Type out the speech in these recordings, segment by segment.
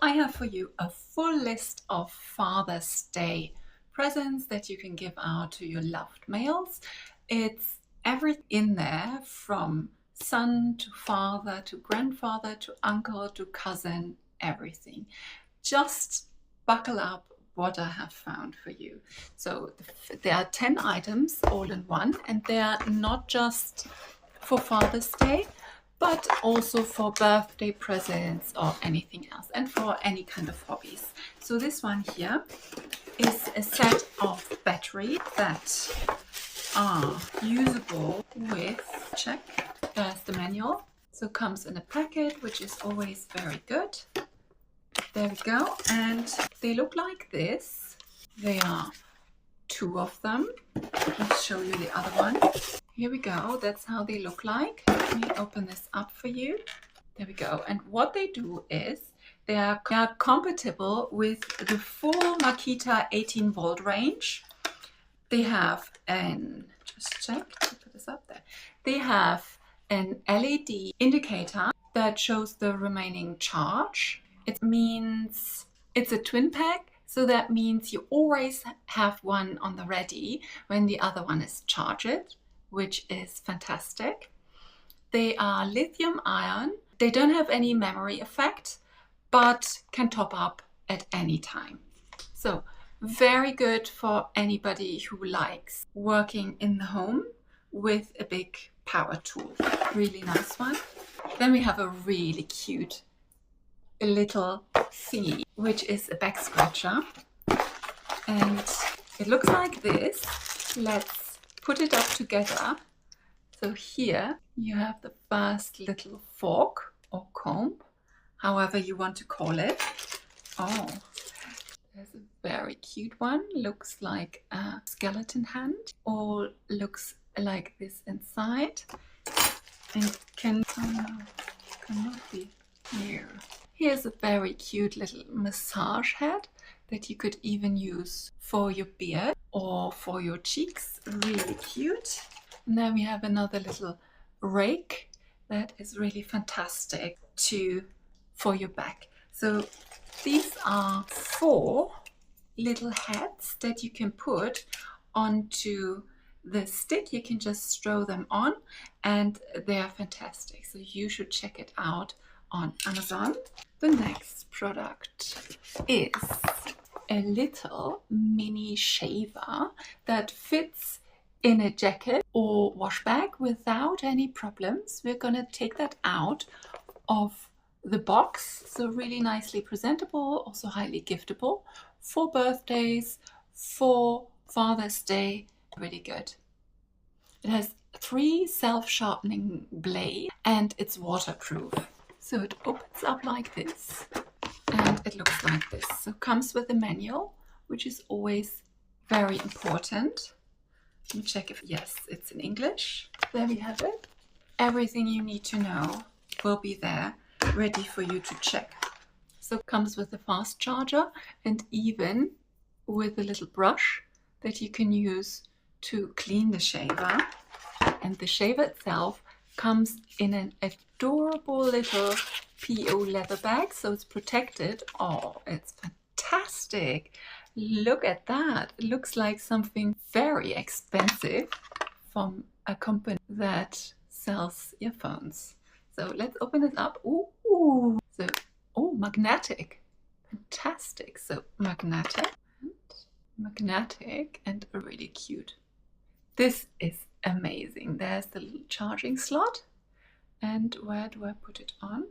I have for you a full list of Father's Day presents that you can give out to your loved males. It's everything in there from son to father to grandfather to uncle to cousin, everything. Just buckle up what I have found for you. So there are 10 items all in one, and they are not just for Father's Day, but also for birthday presents or anything else, and for any kind of hobbies. So this one here is a set of batteries that are usable with, check, there's the manual. So it comes in a packet, which is always very good. There we go, and they look like this. There are 2 of them. Let's show you the other one. Here we go, that's how they look like. Let me open this up for you. There we go. And what they do is they are compatible with the full Makita 18 volt range. They have just check to put this up there. They have an LED indicator that shows the remaining charge. It means it's a twin pack. So that means you always have one on the ready when the other one is charged, which is fantastic. They are lithium ion. They don't have any memory effect, but can top up at any time. So very good for anybody who likes working in the home with a big power tool. Really nice one. Then we have a really cute little thingy, which is a back scratcher, and it looks like this. Let's put it up together. So here you have the first little fork or comb, however you want to call it. Oh, there's a very cute one. Looks like a skeleton hand, or looks like this inside, and cannot be here. Here's a very cute little massage head that you could even use for your beard or for your cheeks. Really cute. And then we have another little rake that is really fantastic for your back. So these are 4 little heads that you can put onto the stick. You can just throw them on, and they are fantastic. So you should check it out on Amazon. The next product is a little mini shaver that fits in a jacket or wash bag without any problems. We're gonna take that out of the box. So really nicely presentable, also highly giftable for birthdays, for Father's Day. Really good. It has 3 self-sharpening blades and it's waterproof. So it opens up like this, and it looks like this. So it comes with a manual, which is always very important. Let me check if, yes, it's in English. There we have it. Everything you need to know will be there, ready for you to check. So it comes with a fast charger, and even with a little brush that you can use to clean the shaver. And the shaver itself comes in an adorable little PO leather bag, so it's protected. Oh, it's fantastic. Look at that. It looks like something very expensive from a company that sells earphones. So let's open it up. Ooh, so, oh, magnetic. Fantastic. So magnetic and really cute. This is amazing. There's the little charging slot. And where do I put it on?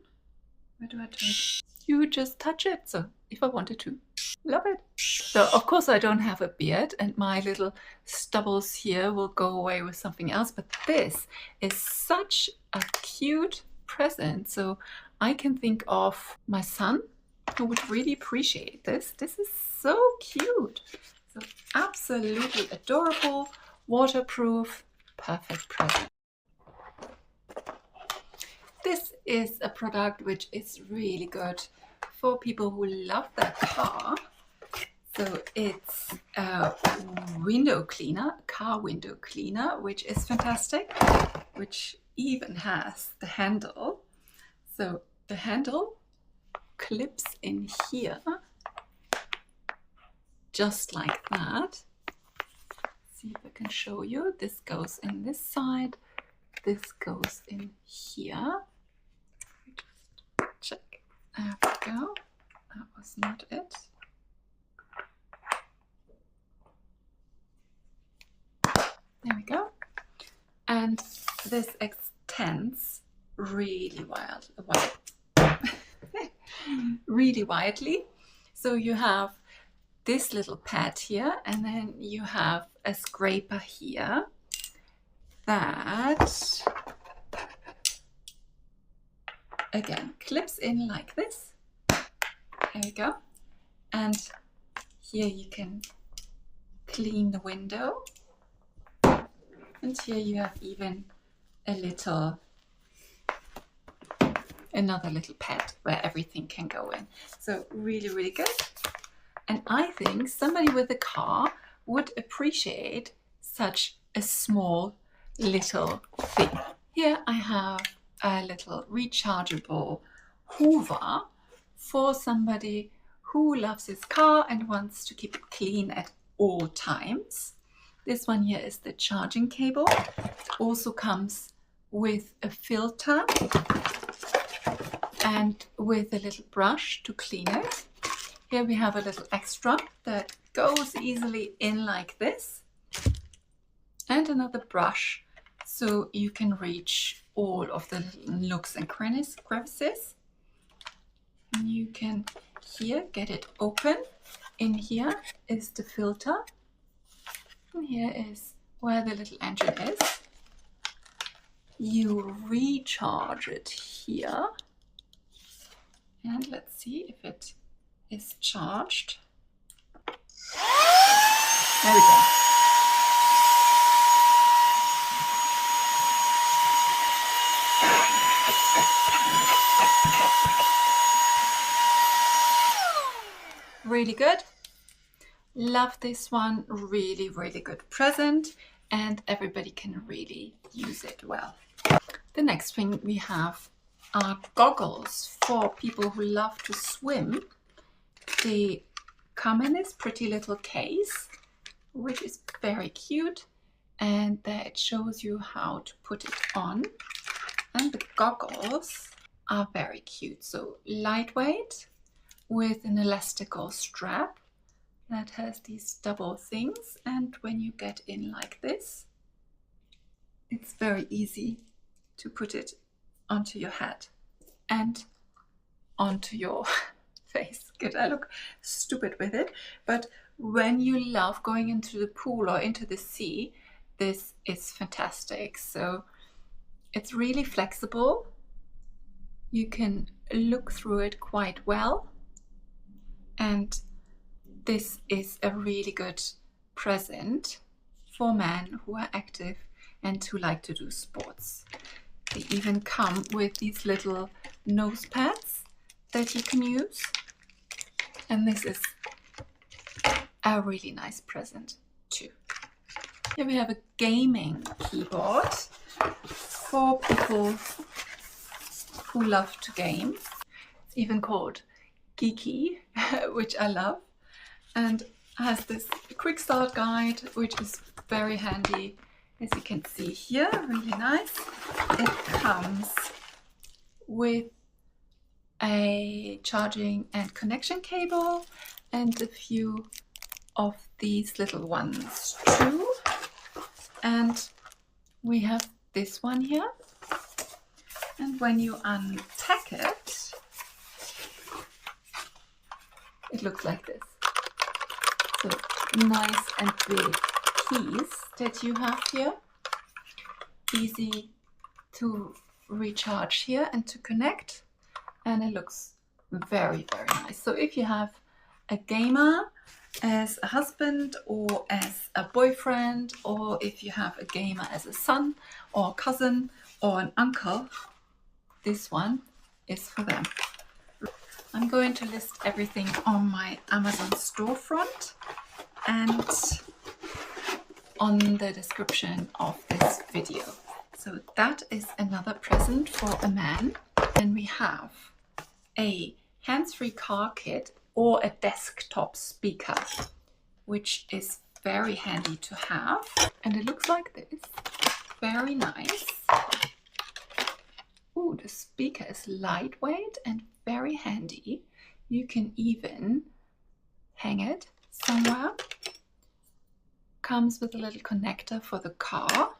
Where do I turn it? You just touch it. So if I wanted to. Love it. So of course I don't have a beard, and my little stubbles here will go away with something else, but this is such a cute present. So I can think of my son, who would really appreciate this. This is so cute. So absolutely adorable, waterproof, perfect present. This is a product which is really good for people who love their car. So it's a window cleaner, car window cleaner, which is fantastic, which even has the handle. So the handle clips in here, just like that. See if I can show you. This goes in this side, this goes in here. Just check. There we go. That was not it. There we go. And this extends really really widely. So you have this little pad here, and then you have a scraper here that again clips in like this. There we go. And here you can clean the window. And here you have even another little pad where everything can go in. So really, really good. And I think somebody with a car would appreciate such a small little thing. Here I have a little rechargeable Hoover for somebody who loves his car and wants to keep it clean at all times. This one here is the charging cable. It also comes with a filter and with a little brush to clean it. Here we have a little extra that goes easily in like this, and another brush so you can reach all of the little nooks and crevices. And you can here get it open. In here is the filter, and here is where the little engine is. You recharge it here, and let's see if it is charged. There we go. Really good. Love this one. Really, really good present, and everybody can really use it well. The next thing we have are goggles for people who love to swim. They come in this pretty little case, which is very cute, and there it shows you how to put it on. And the goggles are very cute, so lightweight with an elastical strap that has these double things, and when you get in like this, it's very easy to put it onto your head and onto your face. Good, I look stupid with it, but when you love going into the pool or into the sea, this is fantastic. So it's really flexible. You can look through it quite well, and this is a really good present for men who are active and who like to do sports. They even come with these little nose pads that you can use, and this is a really nice present too. Here we have a gaming keyboard for people who love to game. It's even called Geeky, which I love, and has this quick start guide, which is very handy. As you can see here, really nice. It comes with a charging and connection cable and a few of these little ones too. And we have this one here. And when you unpack it, it looks like this. So nice and big keys that you have here. Easy to recharge here and to connect. And it looks very, very nice. So if you have a gamer as a husband or as a boyfriend, or if you have a gamer as a son or cousin or an uncle, this one is for them. I'm going to list everything on my Amazon storefront and on the description of this video. So that is another present for a man. And we have a hands-free car kit or a desktop speaker, which is very handy to have. And it looks like this. Very nice. Oh, the speaker is lightweight and very handy. You can even hang it somewhere. Comes with a little connector for the car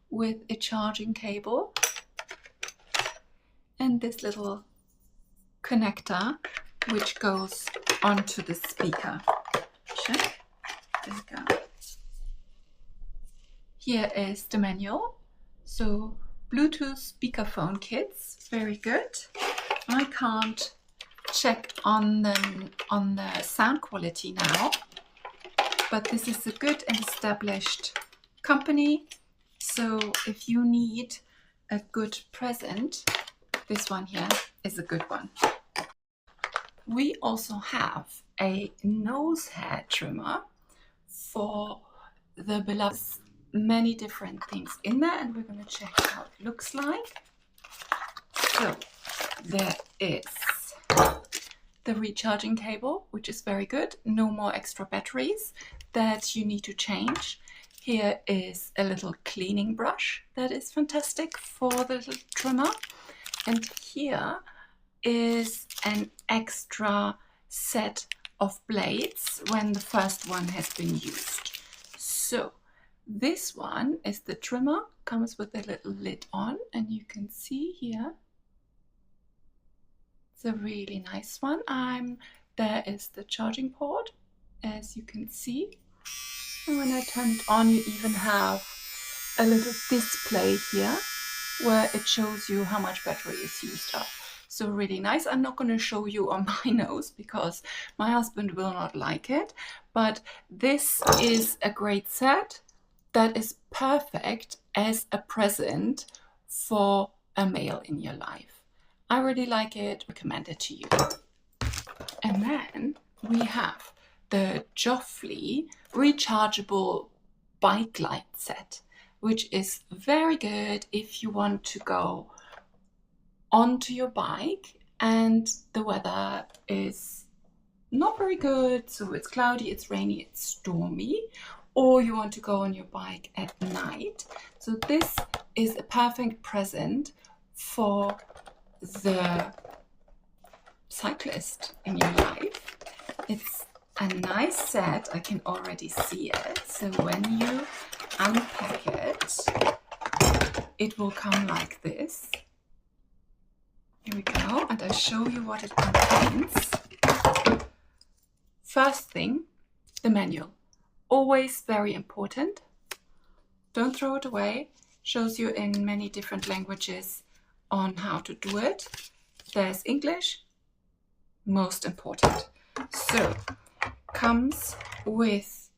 with a charging cable and this little connector which goes onto the speaker. Check. There we go. Here is the manual. So Bluetooth speakerphone kits, very good. I can't check on the sound quality now, but this is a good and established company. So if you need a good present, this one here is a good one. We also have a nose hair trimmer for the beloved. Many different things in there, and we're going to check how it looks like. So there is the recharging cable, which is very good. No more extra batteries that you need to change. Here is a little cleaning brush that is fantastic for the little trimmer. And here is an extra set of blades when the first one has been used. So this one is the trimmer, comes with a little lid on, and you can see here it's a really nice one. There is the charging port, as you can see, and when I turn it on you even have a little display here where it shows you how much battery is used up. So really nice. I'm not going to show you on my nose because my husband will not like it, but this is a great set that is perfect as a present for a male in your life. I really like it, recommend it to you. And then we have the Joffrey rechargeable bike light set, which is very good if you want to go onto your bike and the weather is not very good, so it's cloudy, it's rainy, it's stormy, or you want to go on your bike at night. So this is a perfect present for the cyclist in your life. It's a nice set, I can already see it. So when you unpack it, it will come like this. Here we go, and I show you what it contains. First thing, the manual. Always very important. Don't throw it away. Shows you in many different languages on how to do it. There's English, most important. So, comes with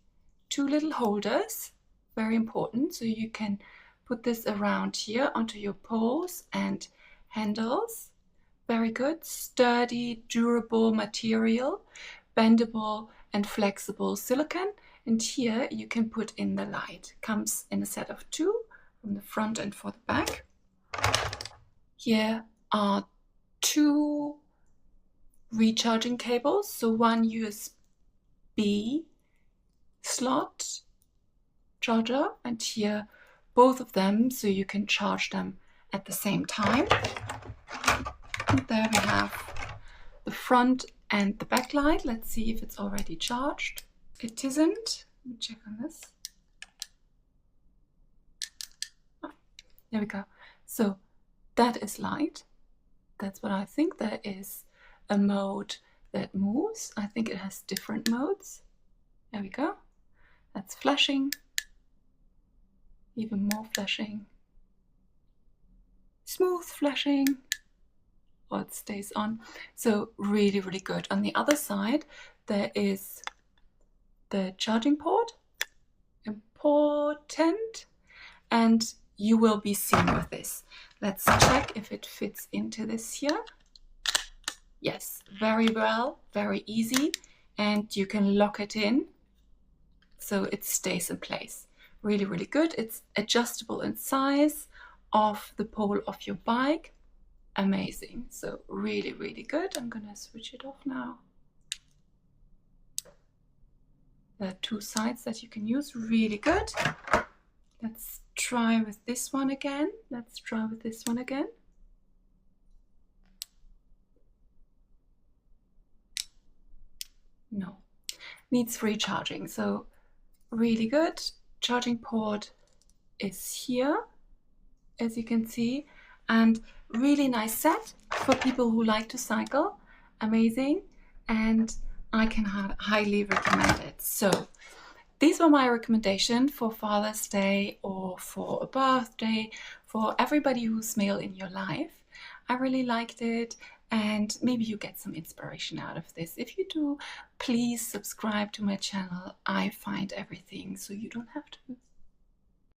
two little holders, very important. So you can put this around here onto your poles and handles. Very good, sturdy, durable material, bendable and flexible silicone. And here you can put in the light. Comes in a set of two, from the front and for the back. Here are two recharging cables. So one USB slot charger, and here both of them, so you can charge them at the same time. And there we have the front and the back light. Let's see if it's already charged. It isn't. Let me check on this. Oh, there we go. So that is light. That's what I think. There is a mode that moves. I think it has different modes. There we go. That's flashing. Even more flashing. Smooth flashing. Or it stays on. So really, really good. On the other side, there is the charging port. Important. And you will be seen with this. Let's check if it fits into this here. Yes, very well, very easy. And you can lock it in so it stays in place. Really, really good. It's adjustable in size of the pole of your bike. amazing. So really, really good. I'm gonna switch it off now. There are two sides that you can use, really good. Let's try with this one again. No, needs recharging, so really good. Charging port is here, as you can see, and really nice set for people who like to cycle. Amazing, and I can highly recommend it. So these were my recommendation for Father's Day or for a birthday, for everybody who's male in your life. I really liked it, and maybe you get some inspiration out of this. If you do, please subscribe to my channel. I find everything so you don't have to.